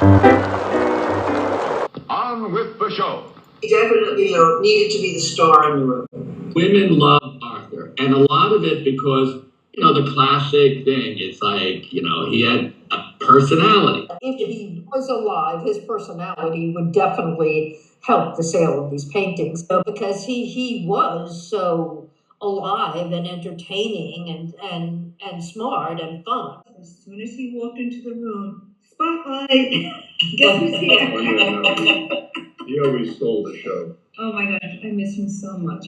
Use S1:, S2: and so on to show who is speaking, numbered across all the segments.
S1: On with the show.
S2: He definitely, needed to be the star in the room.
S3: Women love Arthur, and a lot of it because, the classic thing, it's like, he had a personality.
S4: If he was alive, his personality would definitely help the sale of these paintings, because he was so alive and entertaining and smart and fun.
S2: As soon as he walked into the room, spotlight. Guess who's here?
S1: He always stole the show.
S2: Oh my gosh, I miss him so much.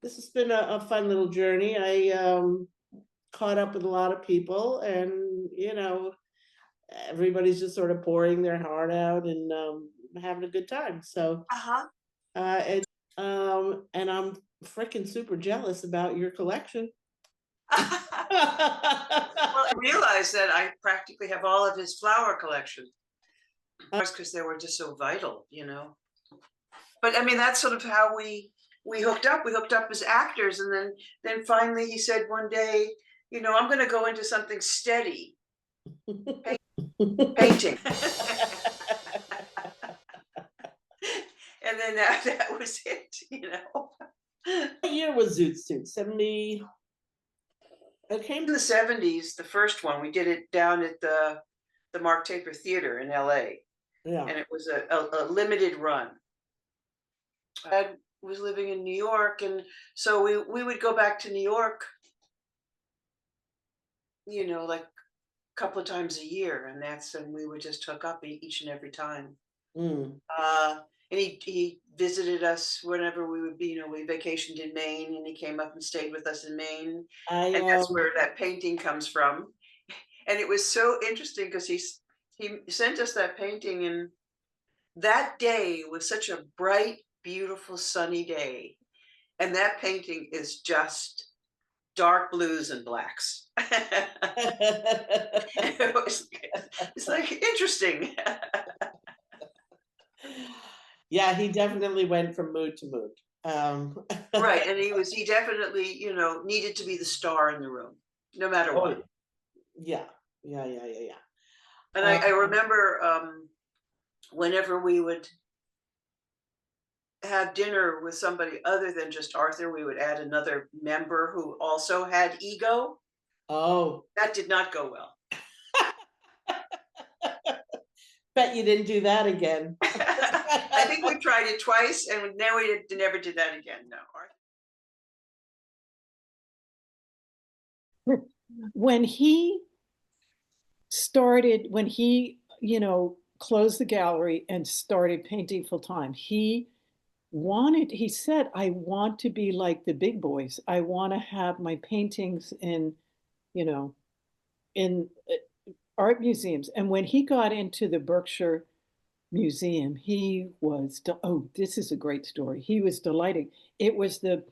S5: This has been a fun little journey. I caught up with a lot of people, and everybody's just sort of pouring their heart out and having a good time. So, and I'm freaking super jealous about your collection.
S6: Well, I realized that I practically have all of his flower collection because they were just so vital, But I mean, that's sort of how we hooked up. We hooked up as actors, and then finally he said one day, I'm going to go into something steady, painting. And then that was it,
S5: What year was Zoot Suit? 70?
S6: It came in the 70s, the first one. We did it down at the Mark Taper Theater in LA.
S5: Yeah.
S6: And it was a limited run. I was living in New York, and so we would go back to New York, like a couple of times a year, and we would just hook up each and every time. And he visited us whenever we would be, we vacationed in Maine, and he came up and stayed with us in Maine. And that's where that painting comes from. And it was so interesting because he sent us that painting, and that day was such a bright, beautiful, sunny day. And that painting is just dark blues and blacks. It's like interesting.
S5: Yeah, he definitely went from mood to mood.
S6: Right, and he definitely, needed to be the star in the room, no matter what.
S5: Yeah.
S6: And I remember whenever we would have dinner with somebody other than just Arthur, we would add another member who also had ego.
S5: Oh.
S6: That did not go well.
S5: Bet you didn't do that again.
S6: I think we tried it twice, and then we never did that again. No.
S7: When he closed the gallery and started painting full time, he said, I want to be like the big boys. I want to have my paintings in art museums. And when he got into the Berkshire Museum, he was, this is a great story. He was delighted. It was the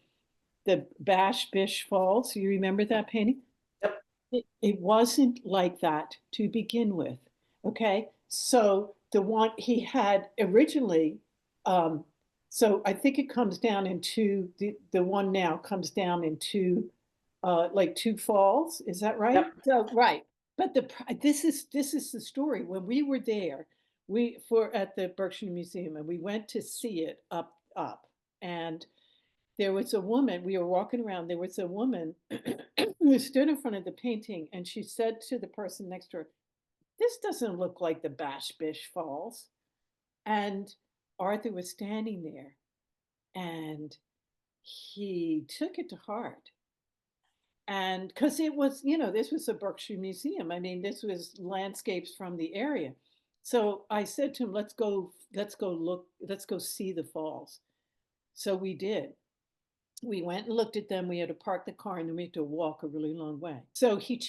S7: Bash Bish Falls. You remember that painting?
S6: Yep.
S7: It wasn't like that to begin with. Okay. So the one he had originally, so I think it comes down into the one now comes down into like two falls. Is that right?
S5: Yep.
S7: So right. But this is the story. When we were there, at the Berkshire Museum, and we went to see it up, and there was a woman. We were walking around. There was a woman who stood in front of the painting, and she said to the person next to her, "This doesn't look like the Bash Bish Falls." And Arthur was standing there, and he took it to heart. And because it was, this was a Berkshire Museum. I mean, this was landscapes from the area. So I said to him, let's go see the falls. So we did. We went and looked at them. We had to park the car, and then we had to walk a really long way. So he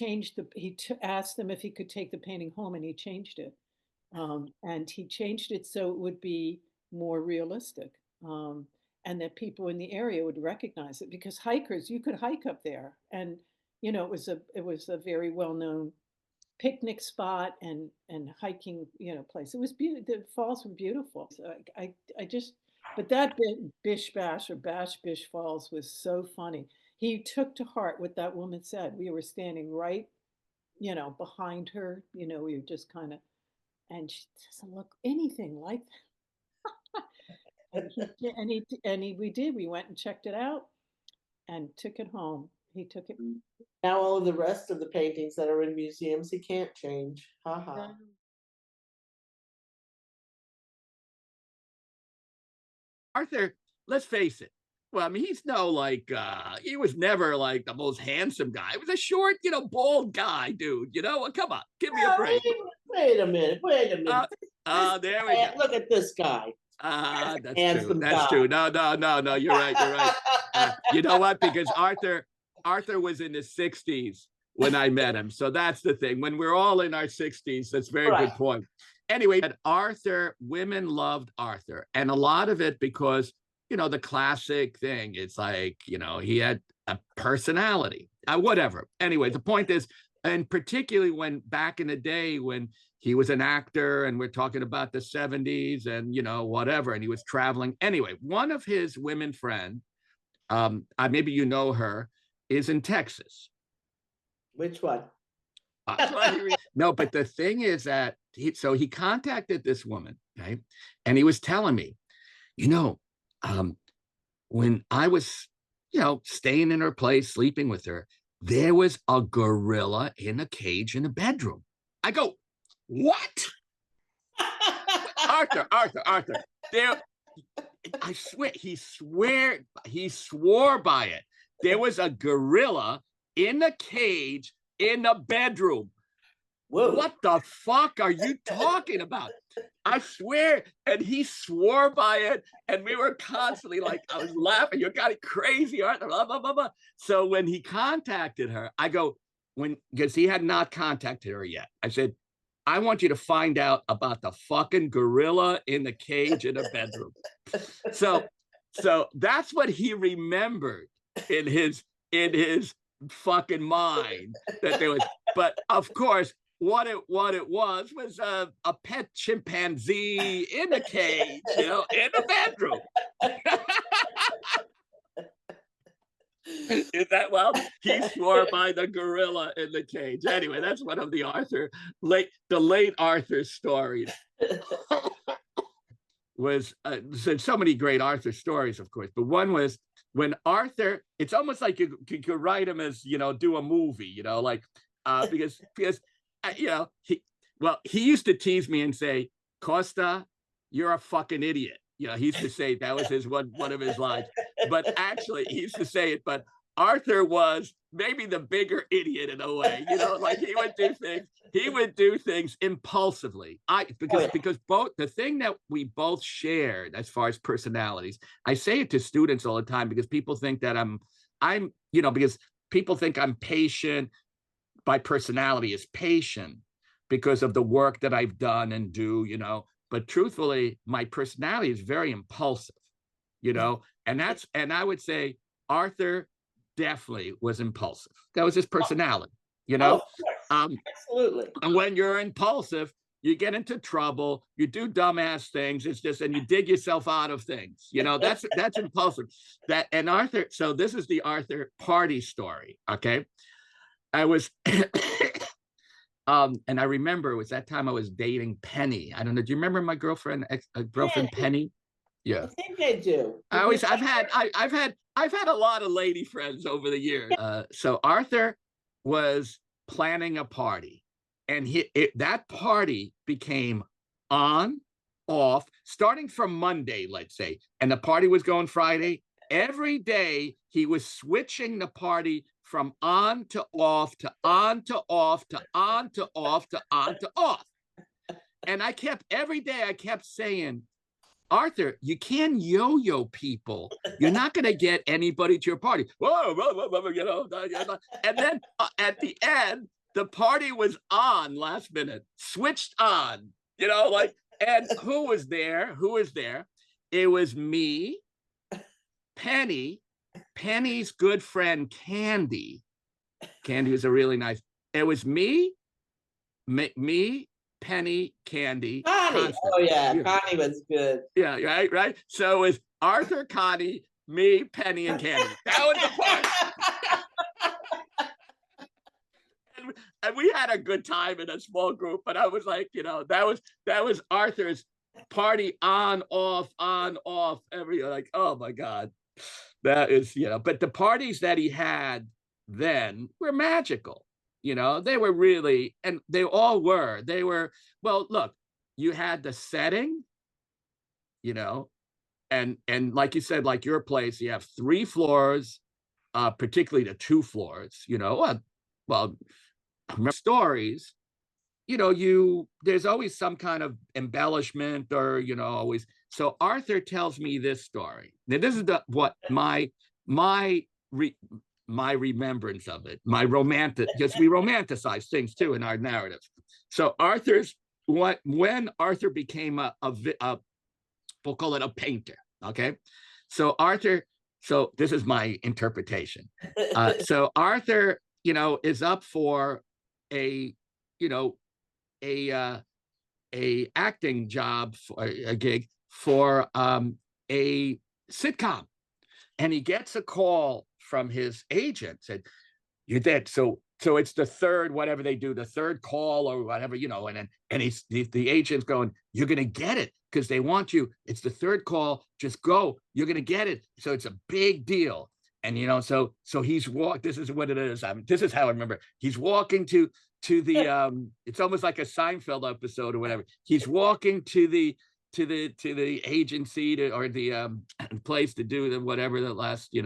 S7: asked them if he could take the painting home, and he changed it. And he changed it so it would be more realistic. And that people in the area would recognize it, because hikers, you could hike up there, and it was a very well-known picnic spot and hiking place. It was beautiful. The falls were beautiful. So but that Bish Bash or Bash Bish Falls was so funny. He took to heart what that woman said. We were standing right you know, behind her, you know, we were just kind of, and she doesn't look anything like that. We did, we went and checked it out and took it home. He took it.
S5: Now all of the rest of the paintings that are in museums, he can't change. Haha.
S8: Arthur, let's face it. Well, I mean, he's no like he was never like the most handsome guy. He was a short, bald guy, dude. Come on, give me a break.
S5: Wait a minute.
S8: There we go.
S5: Look at this guy.
S8: That's true.
S5: Handsome
S8: That's
S5: guy.
S8: true. No. You're right. You know what? Because Arthur was in his 60s when I met him. So that's the thing. When we're all in our 60s, that's a very good point. Anyway, women loved Arthur. And a lot of it because, the classic thing, it's like, he had a personality, whatever. Anyway, the point is, and particularly when back in the day when he was an actor and we're talking about the 70s and, whatever, and he was traveling. Anyway, one of his women friend, maybe you know her, is in Texas.
S5: Which one?
S8: No, but the thing is that he contacted this woman, right? And he was telling me, when I was, staying in her place, sleeping with her, there was a gorilla in a cage in the bedroom. I go, what? Arthur. There, I swear, he swore by it. There was a gorilla in a cage in the bedroom.
S5: Whoa.
S8: What the fuck are you talking about? I swear. And he swore by it. And we were constantly like, I was laughing. You got it crazy, Arthur. Blah, blah, blah, blah. So when he contacted her, I go, because he had not contacted her yet. I said, I want you to find out about the fucking gorilla in the cage in the bedroom. So that's what he remembered in his fucking mind that there was. But of course, what it was a pet chimpanzee in a cage, in the bedroom. Is that he swore by the gorilla in the cage. Anyway, that's one of the late Arthur stories. Was so many great Arthur stories, of course, but one was when Arthur, it's almost like you could write him as, do a movie, because he used to tease me and say, Costa, you're a fucking idiot. He used to say that was one of his lines, but actually he used to say it, but Arthur was maybe the bigger idiot in a way, like he would do things impulsively. Because both the thing that we both shared as far as personalities, I say it to students all the time because people think that I'm because people think I'm patient. My personality is patient because of the work that I've done and do, but truthfully, my personality is very impulsive, and I would say Arthur definitely was impulsive. That was his personality,
S5: Absolutely.
S8: And when you're impulsive, you get into trouble, you do dumbass things. It's just, and you dig yourself out of things, that's impulsive. And Arthur, so this is the Arthur party story. Okay. I was, and I remember it was that time I was dating Penny. I don't know. Do you remember my girlfriend, Penny? Yeah.
S5: I think I do.
S8: I've had a lot of lady friends over the years. So Arthur was planning a party, and that party became on, off, starting from Monday, let's say, and the party was going Friday. Every day he was switching the party from on to off to on to off to on to off to on to off. And every day I kept saying, Arthur, you can't yo-yo people. You're not going to get anybody to your party. Whoa, And then at the end, the party was on last minute, switched on, and who was there? It was me, Penny's good friend, Candy. Candy was a really nice. It was me, Penny, Candy.
S5: Connie. Oh yeah, Connie was good.
S8: Yeah, right. So it was Arthur, Connie, me, Penny, and Candy. That was the party. and we had a good time in a small group, but I was like, that was Arthur's party on, off, every, like, oh my God. That is, but the parties that he had then were magical. They were really, and they all were, well, look, you had the setting, and like you said, like your place, you have 3 floors, particularly the 2 floors, well, stories, there's always some kind of embellishment or, always. So Arthur tells me this story. Now, this is what my remembrance of it, because we romanticize things too in our narrative. So when Arthur became we'll call it a painter. Okay. So this is my interpretation. So Arthur, is up for a acting job, for a gig for a sitcom, and he gets a call from his agent, said, "You're dead." So it's the third, whatever they do, the third call or whatever, and he's the agent's going, "You're gonna get it because they want you. It's the third call. Just go. You're gonna get it." So it's a big deal. And so he's this is what it is. This is how I remember. He's walking to the it's almost like a Seinfeld episode or whatever. He's walking to the agency or the place to do the whatever, the last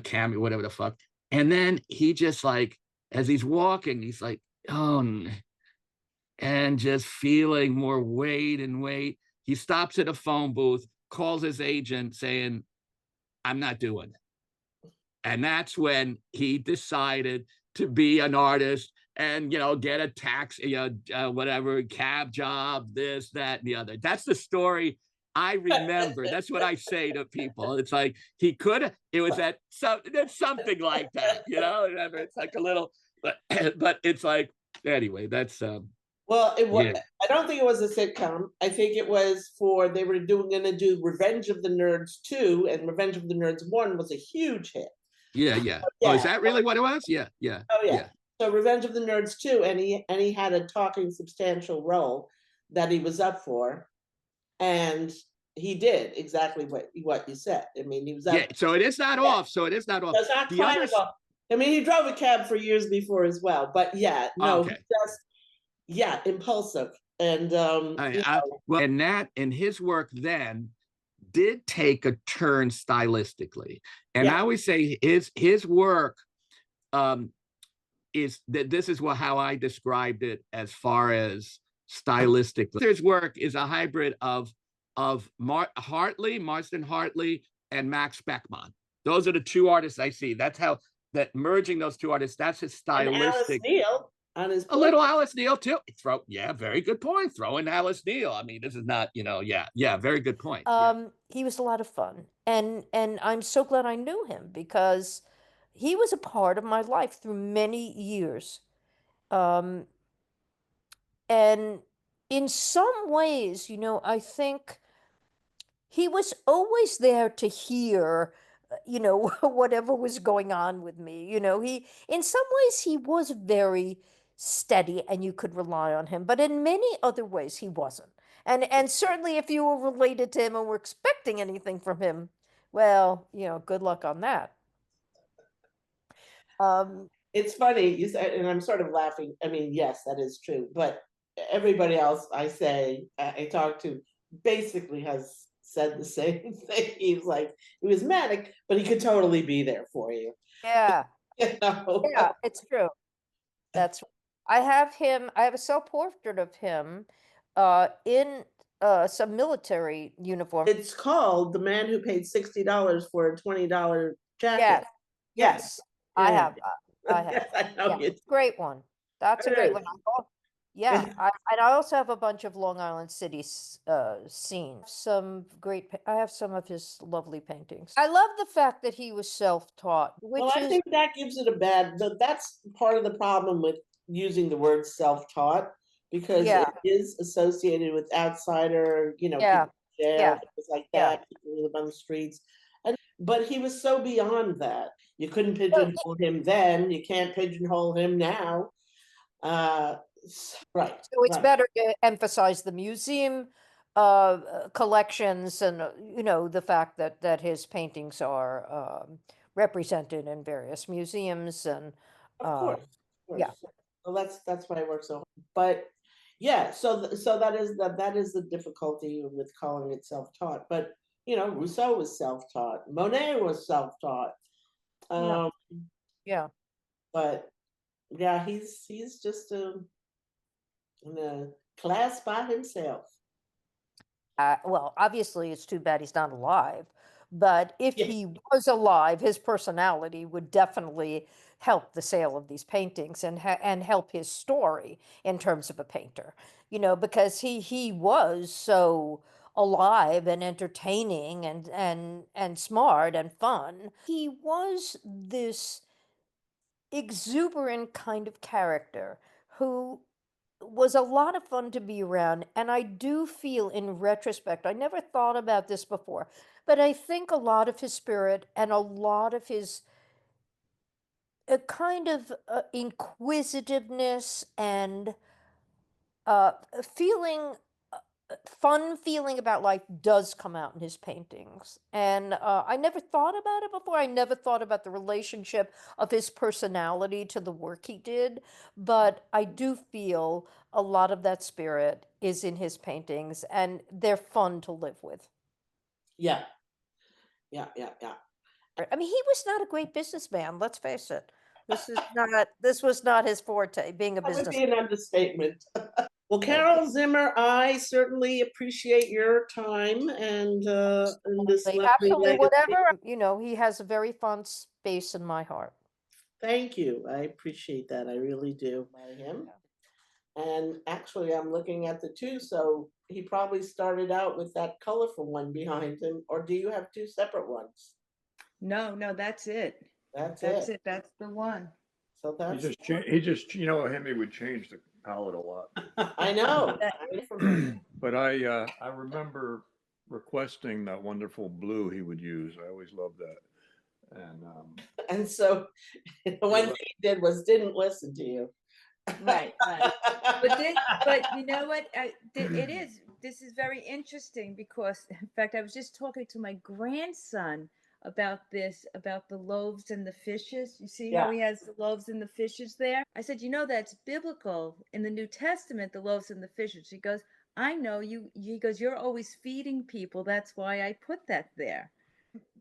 S8: cameo, whatever the fuck. And then he just, like, as he's walking, he's like, oh, and just feeling more weight. He stops at a phone booth, calls his agent saying, "I'm not doing it." And that's when he decided to be an artist and, get a taxi, whatever, cab job, this, that, and the other. That's the story I remember. That's what I say to people. It's like it was something like that, It's like a little, but it's like, anyway, that's
S5: Well, it was.
S8: Yeah.
S5: I don't think it was a sitcom. I think it was they were going to do Revenge of the Nerds 2, and Revenge of the Nerds 1 was a huge hit.
S8: Yeah. Oh, is that really what it was? Yeah.
S5: Oh yeah. So Revenge of the Nerds 2, and he had a talking substantial role that he was up for, and he did exactly what you said. I mean, he was up.
S8: Yeah. So it is not off. So it is not off.
S5: It's not quite off. I mean, he drove a cab for years before as well, but yeah, no,
S8: Okay.
S5: Impulsive. And
S8: and that in his work then did take a turn stylistically, and I always say his work is that this is how I described it as far as stylistically. His work is a hybrid of Marston Hartley, and Max Beckmann. Those are the 2 artists I see. That's how merging those 2 artists. That's his stylistic.
S5: And Alice Neal on his
S8: a little Alice Neal too. Very good point. Throw in Alice Neal. I mean, this is not, very good point.
S4: He was a lot of fun, and I'm so glad I knew him because he was a part of my life through many years. And in some ways, I think he was always there to hear, whatever was going on with me. In some ways, he was very steady and you could rely on him, but in many other ways, he wasn't. And certainly if you were related to him and were expecting anything from him, well, good luck on that.
S5: It's funny you said, and I'm sort of laughing. I mean, yes, that is true, but everybody else I talk to basically has said the same thing. He's like, he was manic, but he could totally be there for you.
S4: Yeah. Yeah, it's true. I have a self-portrait of him in some military uniform.
S5: It's called The Man Who Paid $60 for a $20 jacket.
S4: Yes. I have.
S5: Yes, I know you.
S4: Great one. That's a great one. Yeah, and I also have a bunch of Long Island City scenes. I have some of his lovely paintings. I love the fact that he was self-taught.
S5: I think that gives it that's part of the problem with using the word self-taught, because it is associated with outsider, people in jail, things like that, people who live on the streets. But he was so beyond that. You couldn't pigeonhole him then. You can't pigeonhole him now. Right.
S4: So it's
S5: right.
S4: better to emphasize the museum collections and, the fact that his paintings are represented in various museums and,
S5: Of
S4: uh,
S5: course, of
S4: yeah.
S5: course. Well, that's why I work so hard. But yeah, so that is the difficulty with calling it self-taught. But Rousseau was self-taught, Monet was self-taught.
S4: Yeah.
S5: Um,
S4: Yeah.
S5: but yeah, he's just in a class by himself.
S4: Well, obviously, it's too bad he's not alive. But if
S5: Yeah.
S4: he was alive, his personality would definitely help the sale of these paintings and help his story in terms of a painter. Because he was so alive and entertaining and smart and fun. He was this exuberant kind of character who was a lot of fun to be around. And I do feel in retrospect, I never thought about this before, but I think a lot of his spirit and a lot of his a kind of inquisitiveness and feeling fun feeling about life does come out in his paintings. And I never thought about it before. I never thought about the relationship of his personality to the work he did. But I do feel a lot of that spirit is in his paintings, and they're fun to live with.
S5: Yeah.
S4: I mean, he was not a great businessman, let's face it. This was not his forte, being a
S5: That would be
S4: businessman.
S5: an understatement. Well, Carol Zimmer, I certainly appreciate your time and this lovely
S4: Absolutely,
S5: legacy.
S4: whatever. He has a very fun space in my heart.
S5: Thank you. I appreciate that. I really do. By him. And actually, I'm looking at the two, so he probably started out with that colorful one behind him. Or do you have two separate ones?
S9: No, that's it.
S5: That's
S9: That's
S5: it.
S9: it. That's the one.
S5: So
S1: He
S5: that's
S1: just, him, he would change the palette a lot.
S5: I know.
S1: But I remember requesting that wonderful blue he would use. I always loved that.
S5: And so the one thing he did was didn't listen to you.
S9: Right. But you know what? This is very interesting because, in fact, I was just talking to my grandson about the loaves and the fishes. You see how he has the loaves and the fishes there? I said, that's biblical in the New Testament, the loaves and the fishes. He goes, I know you. He goes, you're always feeding people. That's why I put that there.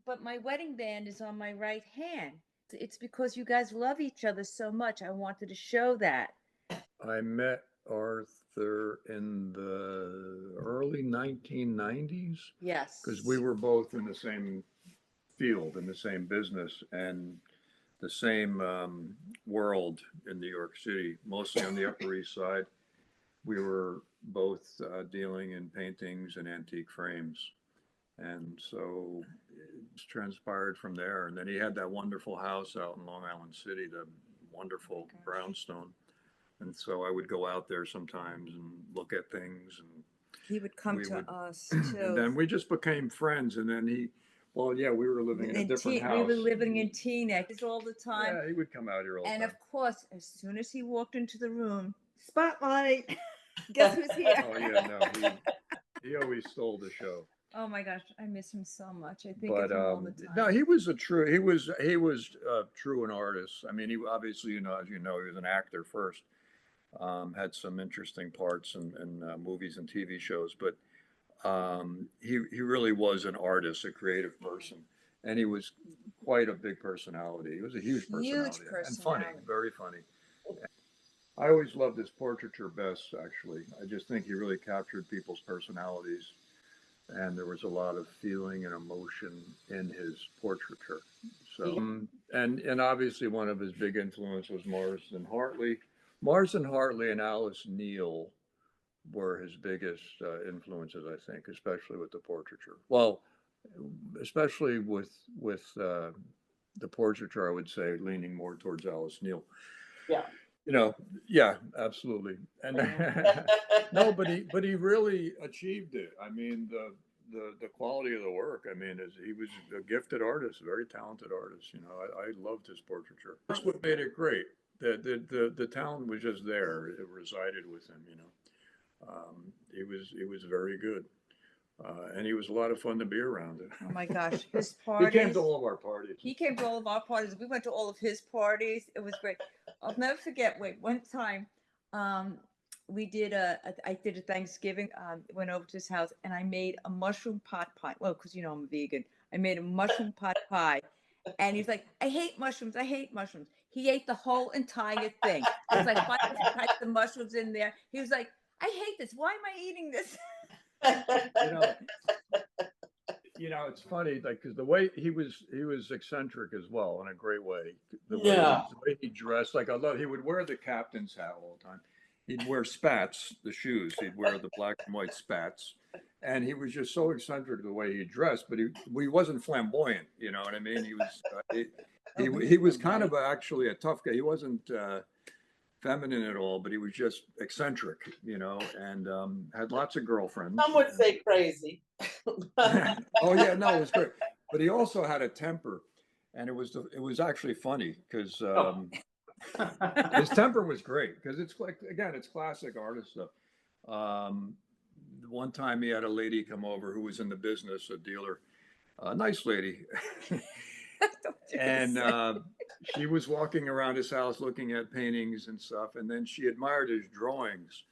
S9: But my wedding band is on my right hand. It's because you guys love each other so much. I wanted to show that.
S1: I met Arthur in the early 1990s.
S9: Yes.
S1: Because we were both in the same field, in the same business, and the same world in New York City, mostly on the Upper East Side. We were both dealing in paintings and antique frames. And so it's transpired from there. And then he had that wonderful house out in Long Island City, the wonderful brownstone. And so I would go out there sometimes and look at things. And
S9: he would come to us too.
S1: And then we just became friends. And then we were living in a different house.
S9: We were living in Teaneck all the time.
S1: Yeah, he would come out here all the time.
S9: And of course, as soon as he walked into the room, spotlight, guess who's here?
S1: Oh yeah, no, he always stole the show.
S9: Oh my gosh, I miss him so much. I think of him all the time.
S1: No, he was true an artist. I mean, he obviously, as you know, he was an actor first. Had some interesting parts in movies and TV shows, but he really was an artist, a creative person, and he was quite a big personality. He was a huge personality. And funny, very funny. I always loved his portraiture best, actually. I just think he really captured people's personalities, and there was a lot of feeling and emotion in his portraiture. So, and obviously one of his big influences was Marsden Hartley. Marsden Hartley and Alice Neel were his biggest influences, I think, especially with the portraiture. Well, especially with the portraiture, I would say, leaning more towards Alice Neel.
S5: Yeah.
S1: Yeah, absolutely. And no, but he really achieved it. I mean, the quality of the work. I mean, he was a gifted artist, a very talented artist. I loved his portraiture. That's what made it great. the talent was just there. It resided with him, you know. He was very good. And he was a lot of fun to be around.
S9: Oh my gosh, his
S1: He
S9: parties.
S1: came to all of our parties.
S9: He came to all of our parties. We went to all of his parties. It was great. I'll never forget. Wait, one time, we did I did a Thanksgiving. Went over to his house and I made a mushroom pot pie. Well, because you know I'm a vegan. I made a mushroom pot pie, and he's like, "I hate mushrooms. I hate mushrooms." He ate the whole entire thing. There's like 5 different types of mushrooms in there. He was like, "I hate this. Why am I eating this?"
S1: You know, it's funny, like, because the way he was eccentric as well in a great way. The way he dressed, like, he would wear the captain's hat all the time. He'd wear spats, the shoes. He'd wear the black and white spats, and he was just so eccentric the way he dressed. But he wasn't flamboyant. You know what I mean? He was he was kind of actually a tough guy. He wasn't feminine at all, but he was just eccentric, you know, and had lots of girlfriends.
S5: Some would say crazy.
S1: Oh yeah, no, it was great. But he also had a temper, and it was actually funny because his temper was great because it's like, again, it's classic artist stuff. One time he had a lady come over who was in the business, a dealer, a nice lady. And she was walking around his house looking at paintings and stuff, and then she admired his drawings.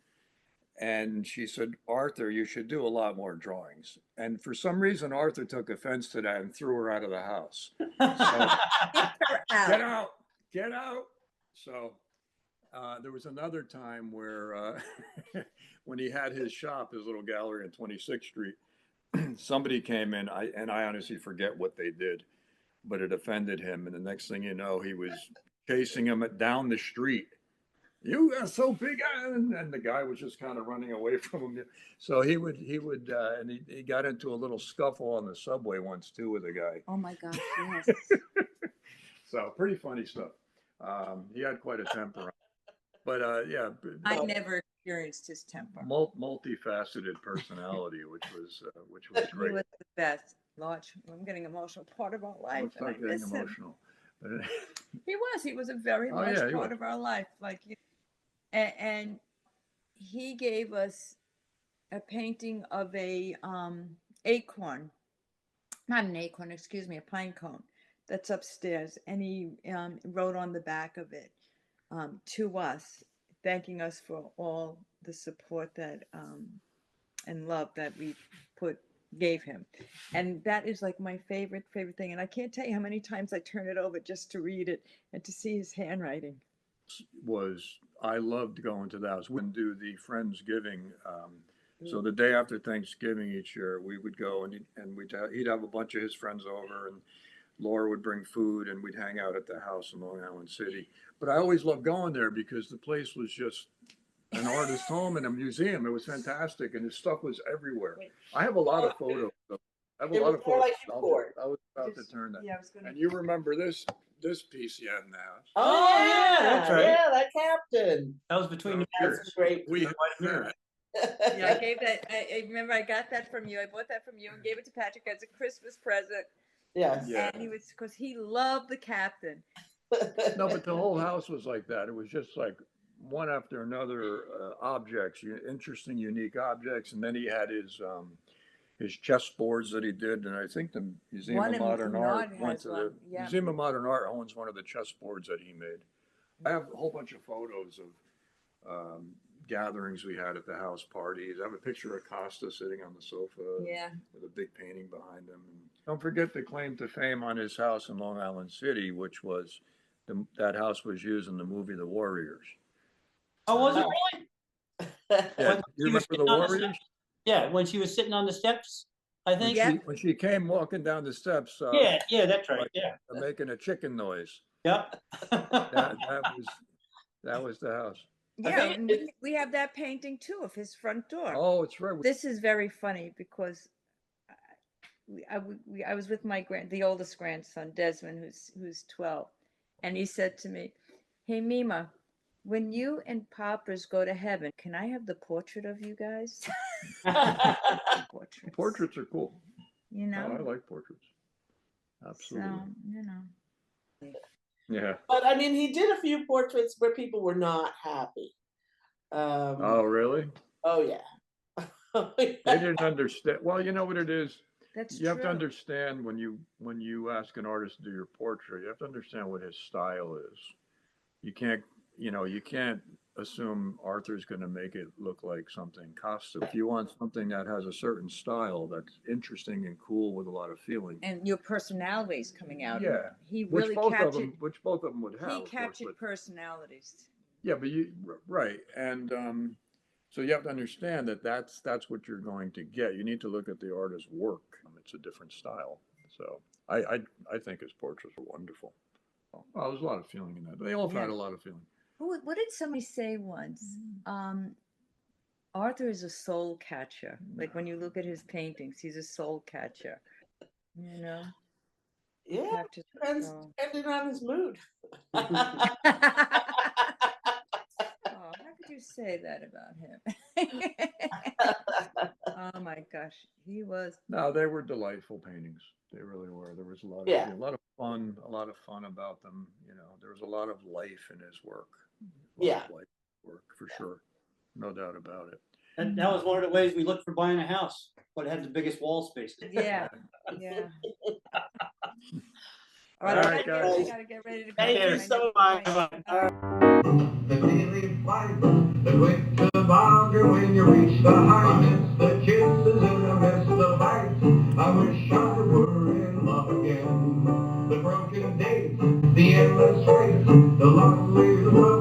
S1: And she said, "Arthur, you should do a lot more drawings." And for some reason, Arthur took offense to that and threw her out of the house. So, get out, get out. So there was another time where when he had his shop, his little gallery on 26th Street, somebody came in, and I honestly forget what they did, but it offended him. And the next thing you know, he was chasing him down the street. "You are so big," and the guy was just kind of running away from him. So he would, and he got into a little scuffle on the subway once too with a guy.
S9: Oh my gosh, yes.
S1: So pretty funny stuff. He had quite a temper, but yeah.
S9: I never experienced his temper.
S1: Multifaceted personality, which was great.
S9: He was the best. Lord, I'm getting emotional. Part of our life.
S1: Let's not getting emotional.
S9: He was a very large
S1: yeah,
S9: part of our life. Like, and he gave us a painting of a acorn, not an acorn, excuse me, a pine cone that's upstairs, and he wrote on the back of it to us, thanking us for all the support that and love that we gave him. And that is like my favorite thing. And I can't tell you how many times I turn it over just to read it and to see his handwriting.
S1: I loved going to the house. We'd do the Friendsgiving. So the day after Thanksgiving each year, we would go and he'd have a bunch of his friends over, and Laura would bring food, and we'd hang out at the house in Long Island City. But I always loved going there because the place was just an artist home and a museum. It was fantastic, and his stuff was everywhere. I have a lot of photos. I have a lot of photos. I was about to turn that.
S9: Yeah, I was gonna.
S1: And you remember this piece you had in the house?
S5: Oh yeah,
S10: that's right.
S5: Yeah, that captain.
S10: That was between the
S5: That's
S10: years.
S5: great.
S1: We had that.
S9: Yeah, I gave that. I remember I got that from you. I bought that from you and gave it to Patrick as a Christmas present.
S5: Yes.
S1: Yeah.
S9: And because he loved the captain.
S1: No, but the whole house was like that. It was just like one after another objects, interesting, unique objects. And then he had his chessboards that he did. And I think the Museum of Modern Art went to the Museum of Modern Art owns one of the chessboards that he made. I have a whole bunch of photos of gatherings we had at the house parties. I have a picture of Costa sitting on the sofa with a big painting behind him. And don't forget the claim to fame on his house in Long Island City, which was that house was used in the movie The Warriors.
S10: Oh, was it really?
S1: Yeah, you remember The Warriors?
S10: Yeah, when she was sitting on the steps, I think.
S1: When she came walking down the steps.
S10: Yeah, that's right. Yeah,
S1: making a chicken noise.
S10: Yep.
S1: that was the house.
S9: Yeah, and we have that painting too of his front door.
S1: Oh, it's right.
S9: This is very funny because I was with the oldest grandson, Desmond, who's 12, and he said to me, "Hey, Mima, when you and Poppers go to heaven, can I have the portrait of you guys?"
S1: Portraits are cool.
S9: You know,
S1: I like portraits. Absolutely.
S9: So,
S1: Yeah.
S5: But I mean, he did a few portraits where people were not happy.
S1: Oh, really?
S5: Oh yeah.
S1: They didn't understand. Well, you know what it is?
S9: That's
S1: You have to
S9: true.
S1: understand when you ask an artist to do your portrait, you have to understand what his style is. You can't, you can't assume Arthur's going to make it look like something costume. If you want something that has a certain style that's interesting and cool with a lot of feeling.
S9: And your personalities coming out.
S1: Yeah.
S9: He
S1: Which
S9: really
S1: both of
S9: captured,
S1: them, which both of them would have,
S9: he
S1: of course,
S9: captured
S1: but
S9: personalities.
S1: yeah, but right. And so you have to understand that that's what you're going to get. You need to look at the artist's work. It's a different style. So I think his portraits are wonderful. Well, there's a lot of feeling in that. They all had a lot of feeling.
S9: What did somebody say once? Arthur is a soul catcher. Like when you look at his paintings, he's a soul catcher. You know?
S5: Yeah, depending on his mood.
S9: Oh, how could you say that about him? Oh my gosh, he was.
S1: No, they were delightful paintings. They really were. There was a lot of fun about them. There was a lot of life in his work. Life work for sure, no doubt about it.
S10: And that was one of the ways we looked for buying a house, but it had the biggest wall space.
S9: Yeah, yeah.
S1: All right, guys.
S9: I gotta get ready to go.
S5: Thank you so much.
S11: The daily flight that went to the boundary when you reach the heights, the kisses in the midst of the fights. I wish I were in love again. The broken days, the endless race, the long way to love.